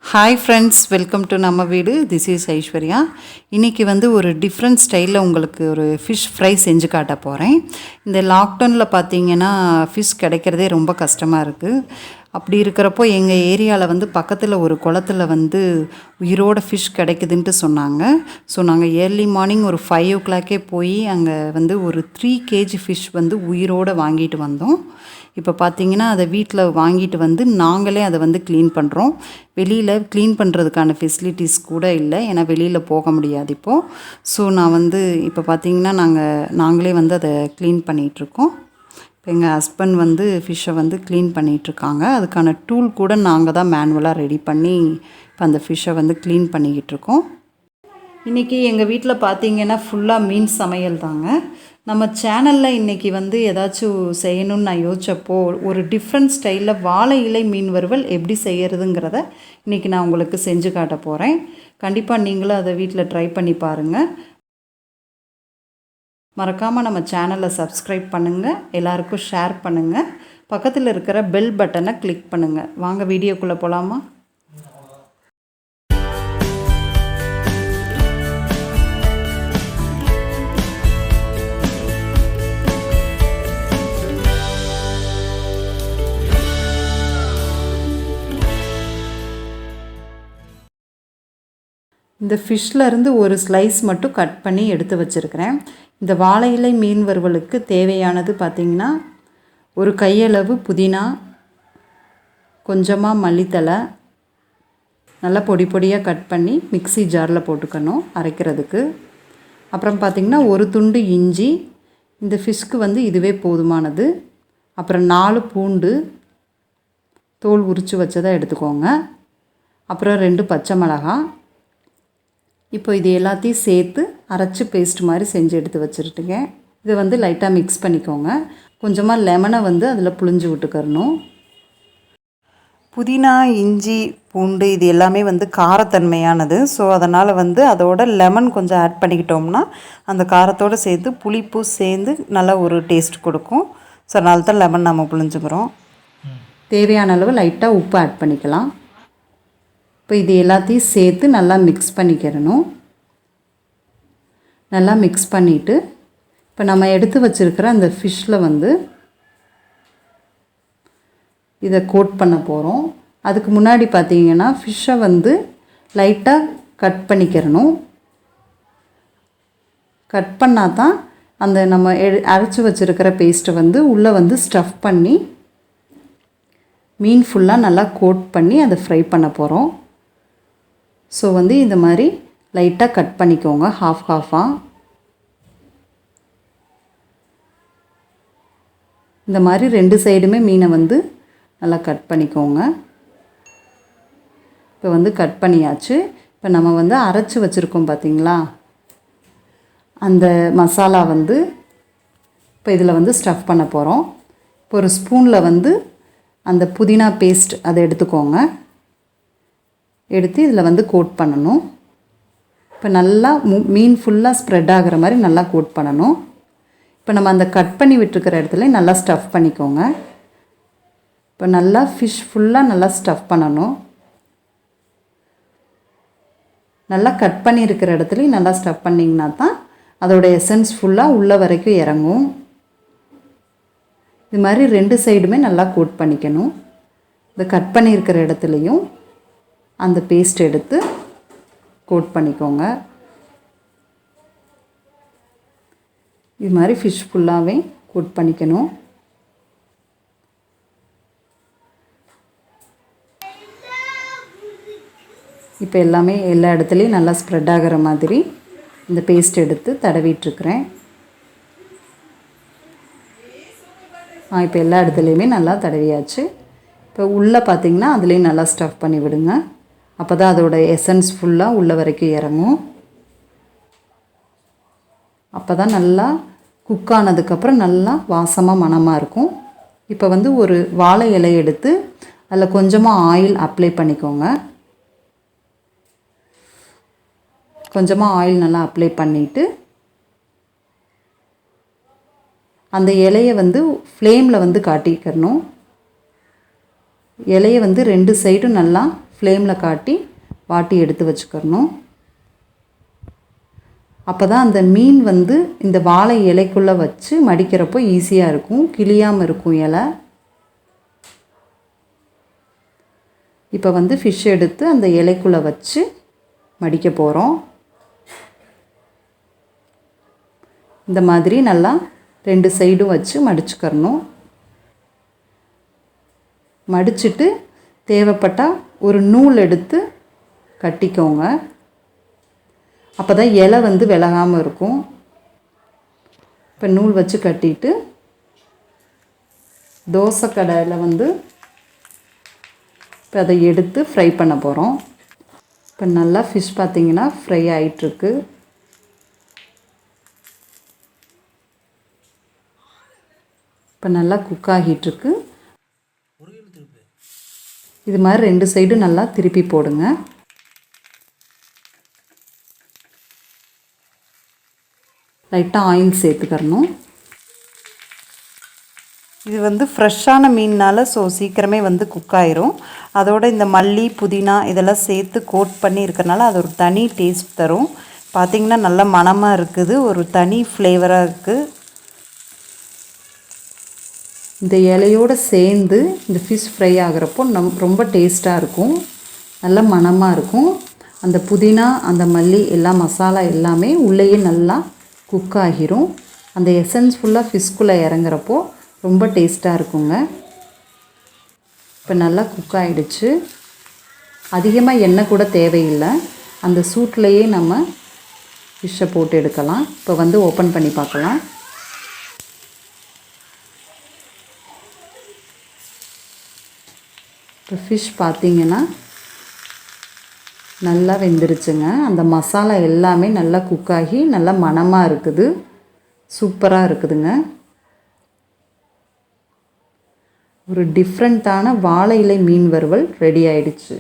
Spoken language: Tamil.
ஹாய் ஃப்ரெண்ட்ஸ், வெல்கம் டு நம்ம வீடு. This is Aishwarya. இன்றைக்கி ஒரு டிஃப்ரெண்ட் ஸ்டைலில் உங்களுக்கு ஒரு ஃபிஷ் ஃப்ரை செஞ்சு காட்ட போகிறேன். இந்த லாக்டவுனில் பார்த்தீங்கன்னா ஃபிஷ் கிடைக்கிறதே ரொம்ப கஷ்டமாக இருக்குது. அப்படி இருக்கிறப்போ எங்கள் ஏரியாவில் பக்கத்தில் ஒரு குளத்துல உயிரோட ஃபிஷ் கிடைக்குதுன்ட்டு சொன்னாங்க. ஸோ நாங்கள் ஏர்லி மார்னிங் ஒரு 5 o'clockே போய் அங்கே ஒரு 3 kg ஃபிஷ் உயிரோடு வாங்கிட்டு வந்தோம். இப்போ பார்த்தீங்கன்னா அதை வீட்டில் வாங்கிட்டு நாங்களே அதை க்ளீன் பண்ணுறோம். வெளியில் க்ளீன் பண்ணுறதுக்கான ஃபெசிலிட்டிஸ் கூட இல்லை, ஏன்னா வெளியில் போக முடியாது இப்போது. ஸோ நான் இப்போ பார்த்தீங்கன்னா நாங்களே அதை க்ளீன் பண்ணிகிட்ருக்கோம். இப்போ எங்கள் ஹஸ்பண்ட் ஃபிஷ்ஷை க்ளீன் பண்ணிகிட்ருக்காங்க. அதுக்கான டூல் கூட நாங்கள் தான் மேனுவலாக ரெடி பண்ணி இப்போ அந்த ஃபிஷ்ஷை க்ளீன் பண்ணிக்கிட்டுருக்கோம். இன்றைக்கி எங்கள் வீட்டில் பார்த்தீங்கன்னா ஃபுல்லாக மீன் சமையல் தாங்க. நம்ம சேனலில் இன்றைக்கி ஏதாச்சும் செய்யணும்னு நான் யோசிச்சப்போ ஒரு டிஃப்ரெண்ட் ஸ்டைலில் வாழை இலை மீன் வறுவல் எப்படி செய்கிறதுங்கிறத இன்றைக்கி நான் உங்களுக்கு செஞ்சு காட்ட போகிறேன். கண்டிப்பாக நீங்களும் அதை வீட்டில் ட்ரை பண்ணி பாருங்கள். மறக்காமல் நம்ம சேனலை சப்ஸ்கிரைப் பண்ணுங்கள், எல்லாருக்கும் ஷேர் பண்ணுங்கள், பக்கத்தில் இருக்கிற பெல் பட்டனை கிளிக் பண்ணுங்கள். வாங்க வீடியோக்குள்ளே போகலாமா? இந்த ஃபிஷ்லேருந்து ஒரு ஸ்லைஸ் மட்டும் கட் பண்ணி எடுத்து வச்சுருக்கிறேன். இந்த வாழை இலை மீன் வறுவலுக்கு தேவையானது பார்த்திங்கன்னா ஒரு கையளவு புதினா, கொஞ்சமாக மல்லித்தலை நல்லா பொடி பொடியாக கட் பண்ணி மிக்ஸி ஜாரில் போட்டுக்கணும் அரைக்கிறதுக்கு. அப்புறம் பார்த்திங்கன்னா ஒரு துண்டு இஞ்சி, இந்த ஃபிஷ்க்கு இதுவே போதுமானது. அப்புறம் 4 பூண்டு தோல் உரித்து வச்சதை எடுத்துக்கோங்க. அப்புறம் 2 பச்சை மிளகாய். இப்போ இது எல்லாத்தையும் சேர்த்து அரைச்சி பேஸ்ட் மாதிரி செஞ்சு எடுத்து வச்சுருட்டுங்க. இதை லைட்டாக மிக்ஸ் பண்ணிக்கோங்க. கொஞ்சமாக லெமனை அதில் புழிஞ்சு விட்டுக்கறணும். புதினா, இஞ்சி, பூண்டு இது எல்லாமே காரத்தன்மையானது. ஸோ அதனால் அதோட லெமன் கொஞ்சம் ஆட் பண்ணிக்கிட்டோம்னா அந்த காரத்தோடு சேர்த்து புளிப்பு சேர்ந்து நல்லா ஒரு டேஸ்ட் கொடுக்கும். ஸோ அதனால தான் லெமன் நம்ம புழிஞ்சுக்கிறோம். தேவையான அளவு லைட்டாக உப்பு ஆட் பண்ணிக்கலாம். இப்போ இது எல்லாத்தையும் சேர்த்து நல்லா மிக்ஸ் பண்ணிக்கிறணும். நல்லா மிக்ஸ் பண்ணிவிட்டு இப்போ நம்ம எடுத்து வச்சுருக்கிற அந்த ஃபிஷ்ஷில் இதை கோட் பண்ண போகிறோம். அதுக்கு முன்னாடி பார்த்திங்கன்னா ஃபிஷ்ஷை லைட்டாக கட் பண்ணிக்கிறணும். கட் பண்ணால் தான் அந்த நம்ம அரைச்சி வச்சுருக்கிற பேஸ்ட்டை உள்ளே ஸ்டஃப் பண்ணி மீன் ஃபுல்லாக நல்லா கோட் பண்ணி அதை ஃப்ரை பண்ண போகிறோம். ஸோ இந்த மாதிரி லைட்டாக கட் பண்ணிக்கோங்க, ஹாஃபாக. இந்த மாதிரி 2 சைடுமே மீனை நல்லா கட் பண்ணிக்கோங்க. இப்போ கட் பண்ணியாச்சு. இப்போ நம்ம அரைச்சி வச்சுருக்கோம் பார்த்திங்களா, அந்த மசாலா இப்போ இதில் ஸ்டஃப் பண்ண போகிறோம். இப்போ ஒரு ஸ்பூனில் அந்த புதினா பேஸ்ட் அதை எடுத்துக்கோங்க. எடுத்து இதில் கோட் பண்ணணும். இப்போ நல்லா மீன் ஃபுல்லாக ஸ்ப்ரெட் ஆகிற மாதிரி நல்லா கோட் பண்ணணும். இப்போ நம்ம அந்த கட் பண்ணி விட்டுருக்கிற இடத்துல நல்லா ஸ்டஃப் பண்ணிக்கோங்க. இப்போ நல்லா ஃபிஷ் ஃபுல்லாக நல்லா ஸ்டஃப் பண்ணணும். நல்லா கட் பண்ணியிருக்கிற இடத்துலையும் நல்லா ஸ்டஃப் பண்ணிங்கன்னா தான் அதோடய எசன்ஸ் ஃபுல்லாக உள்ள வரைக்கும் இறங்கும். இது மாதிரி 2 சைடுமே நல்லா கோட் பண்ணிக்கணும். இந்த கட் பண்ணியிருக்கிற இடத்துலையும் அந்த பேஸ்ட் எடுத்து கோட் பண்ணிக்கோங்க. இது மாதிரி ஃபிஷ் ஃபுல்லாகவே கோட் பண்ணிக்கணும். இப்போ எல்லாமே எல்லா இடத்துலையும் நல்லா ஸ்ப்ரெட் ஆகிற மாதிரி இந்த பேஸ்ட் எடுத்து தடவிட்டுருக்குறேன். இப்போ எல்லா இடத்துலையுமே நல்லா தடவியாச்சு. இப்போ உள்ளே பார்த்திங்கன்னா அதுலேயும் நல்லா ஸ்டஃப் பண்ணி விடுங்க. அப்போ தான் அதோட எசன்ஸ் ஃபுல்லாக உள்ள வரைக்கும் இறங்கும். அப்போ தான் நல்லா குக் ஆனதுக்கப்புறம் நல்லா வாசமாக மணமாக இருக்கும். இப்போ ஒரு வாழை இலை எடுத்து அதில் கொஞ்சமாக ஆயில் அப்ளை பண்ணிக்கோங்க. கொஞ்சமாக ஆயில் நல்லா அப்ளை பண்ணிவிட்டு அந்த இலையை ஃப்ளேமில் காட்டிக்கிறணும். இலையை 2 சைடும் நல்லா ஃப்ளேமில் காட்டி வாட்டி எடுத்து வச்சுக்கிறணும். அப்போ தான் அந்த மீன் வந்து இந்த வாழை இலைக்குள்ளே வச்சு மடிக்கிறப்போ ஈஸியாக இருக்கும், கிளியாமல் இருக்கும் இலை. இப்போ வந்து ஃபிஷ் எடுத்து அந்த இலைக்குள்ளே வச்சு மடிக்க போகிறோம். இந்த மாதிரி நல்லா 2 சைடும் வச்சு மடிச்சுக்கிறணும். மடிச்சுட்டு தேவைப்பட்டால் ஒரு நூல் எடுத்து கட்டிக்கோங்க. அப்போ தான் இலை வந்து விலகாமல் இருக்கும். இப்போ நூல் வச்சு கட்டிட்டு தோசை கடாயில் வந்து இப்போ அதை எடுத்து ஃப்ரை பண்ண போகிறோம். இப்போ நல்லா ஃபிஷ் பார்த்திங்கன்னா ஃப்ரை ஆகிட்டுருக்கு. இப்போ நல்லா குக் ஆகிட்டுருக்கு. இது மாதிரி 2 சைடும் நல்லா திருப்பி போடுங்க. லைட்டாக ஆயில் சேர்த்துக்கறணும். இது வந்து ஃப்ரெஷ்ஷான மீன்னால் ஸோ சீக்கிரமே வந்து குக் ஆயிரும். அதோடு இந்த மல்லி புதினா இதெல்லாம் சேர்த்து கோட் பண்ணி இருக்கிறனால அது ஒரு தனி டேஸ்ட் தரும். பார்த்திங்கன்னா நல்ல மணமாக இருக்குது, ஒரு தனி ஃப்ளேவராக இருக்குது. இந்த இலையோடு சேர்ந்து இந்த ஃபிஷ் ஃப்ரை ஆகிறப்போ ரொம்ப டேஸ்ட்டாக இருக்கும், நல்ல மணமாக இருக்கும். அந்த புதினா அந்த மல்லி எல்லா மசாலா எல்லாமே உள்ளேயே நல்லா குக் ஆகிரும். அந்த எசன்ஸ் ஃபுல்லாக ஃபிஷ்குள்ளே இறங்குறப்போ ரொம்ப டேஸ்ட்டாக இருக்குங்க. இப்போ நல்லா குக் ஆகிடுச்சு. அதிகமாக எண்ணெய் கூட தேவையில்லை, அந்த சூட்லேயே நம்ம ஃபிஷ்ஷை போட்டு எடுக்கலாம். இப்போ வந்து ஓப்பன் பண்ணி பார்க்கலாம். இப்போ ஃபிஷ் பார்த்திங்கன்னா நல்லா வெந்துருச்சுங்க. அந்த மசாலா எல்லாமே நல்லா குக் ஆகி நல்லா மணமாக இருக்குது, சூப்பராக இருக்குதுங்க. ஒரு டிஃப்ரெண்ட்டான வாழை இலை மீன் வறுவல் ரெடி ஆயிடுச்சு.